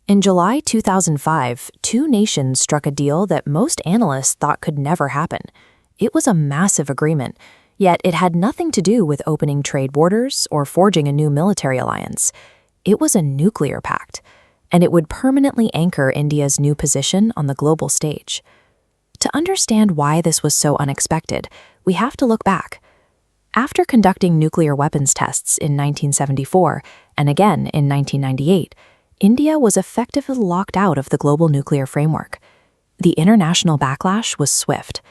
In July 2005, two nations struck a deal that most analysts thought could never happen. It was a massive agreement, yet it had nothing to do with opening trade borders or forging a new military alliance. It was a nuclear pact, and it would permanently anchor India's new position on the global stage. To understand why this was so unexpected, we have to look back. After conducting nuclear weapons tests in 1974 and again in 1998, India was effectively locked out of the global nuclear framework. The international backlash was swift.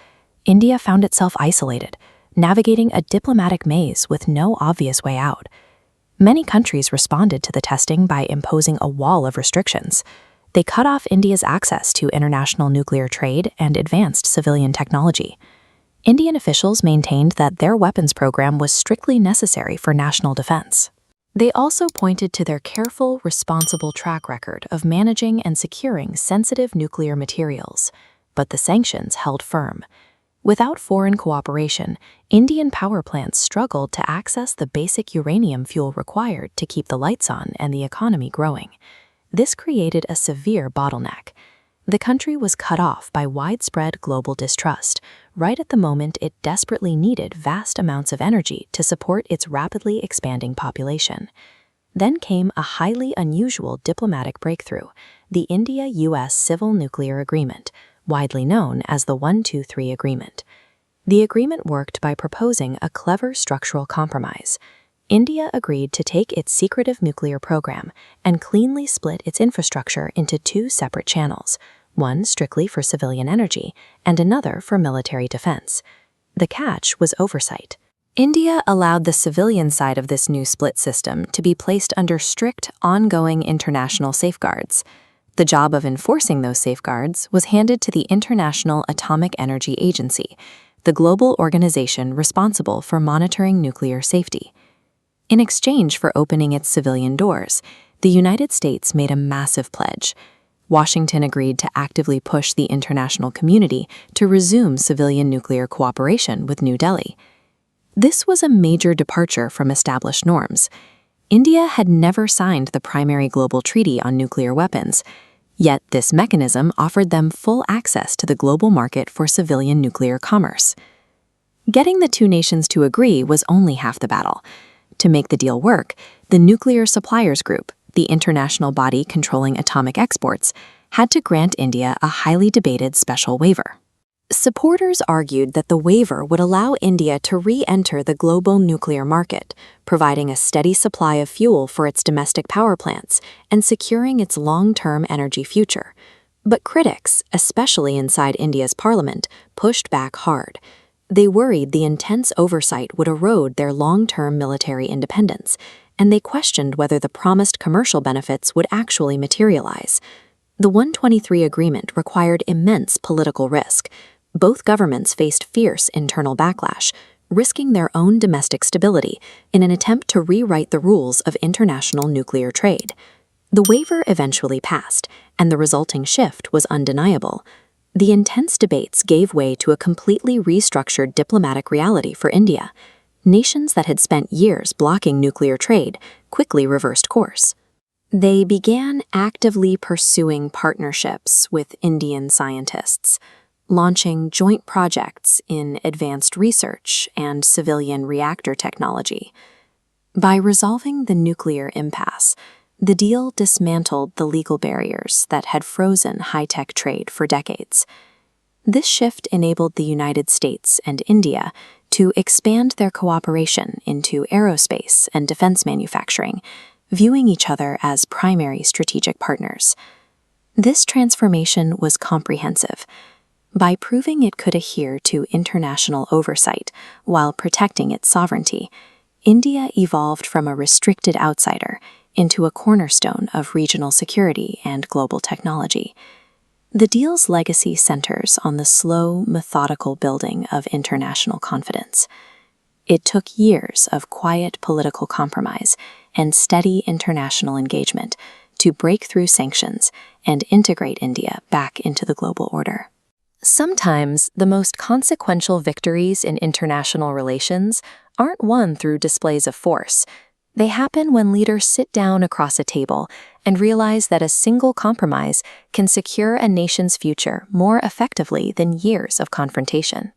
India found itself isolated, navigating a diplomatic maze with no obvious way out. Many countries responded to the testing by imposing a wall of restrictions. They cut off India's access to international nuclear trade and advanced civilian technology. Indian officials maintained that their weapons program was strictly necessary for national defense. They also pointed to their careful, responsible track record of managing and securing sensitive nuclear materials, but the sanctions held firm. Without foreign cooperation, Indian power plants struggled to access the basic uranium fuel required to keep the lights on and the economy growing. This created a severe bottleneck. The country was cut off by widespread global distrust, right at the moment it desperately needed vast amounts of energy to support its rapidly expanding population. Then came a highly unusual diplomatic breakthrough, the India-US Civil Nuclear Agreement, widely known as the 123 Agreement. The agreement worked by proposing a clever structural compromise. India agreed to take its secretive nuclear program and cleanly split its infrastructure into two separate channels, one strictly for civilian energy and another for military defense. The catch was oversight. India allowed the civilian side of this new split system to be placed under strict, ongoing international safeguards. The job of enforcing those safeguards was handed to the International Atomic Energy Agency, the global organization responsible for monitoring nuclear safety. In exchange for opening its civilian doors, the United States made a massive pledge. Washington agreed to actively push the international community to resume civilian nuclear cooperation with New Delhi. This was a major departure from established norms. India had never signed the primary global treaty on nuclear weapons, yet this mechanism offered them full access to the global market for civilian nuclear commerce. Getting the two nations to agree was only half the battle. To make the deal work, the Nuclear Suppliers Group, the international body controlling atomic exports, had to grant India a highly debated special waiver. Supporters argued that the waiver would allow India to re-enter the global nuclear market, providing a steady supply of fuel for its domestic power plants and securing its long-term energy future. But critics, especially inside India's parliament, pushed back hard. They worried the intense oversight would erode their long-term military independence, and they questioned whether the promised commercial benefits would actually materialize. The 123 agreement required immense political risk. Both governments faced fierce internal backlash, risking their own domestic stability in an attempt to rewrite the rules of international nuclear trade. The waiver eventually passed, and the resulting shift was undeniable. The intense debates gave way to a completely restructured diplomatic reality for India. Nations that had spent years blocking nuclear trade quickly reversed course. They began actively pursuing partnerships with Indian scientists, launching joint projects in advanced research and civilian reactor technology. By resolving the nuclear impasse, the deal dismantled the legal barriers that had frozen high-tech trade for decades. This shift enabled the United States and India to expand their cooperation into aerospace and defense manufacturing, viewing each other as primary strategic partners. This transformation was comprehensive. By proving it could adhere to international oversight while protecting its sovereignty, India evolved from a restricted outsider into a cornerstone of regional security and global technology. The deal's legacy centers on the slow, methodical building of international confidence. It took years of quiet political compromise and steady international engagement to break through sanctions and integrate India back into the global order. Sometimes the most consequential victories in international relations aren't won through displays of force. They happen when leaders sit down across a table and realize that a single compromise can secure a nation's future more effectively than years of confrontation.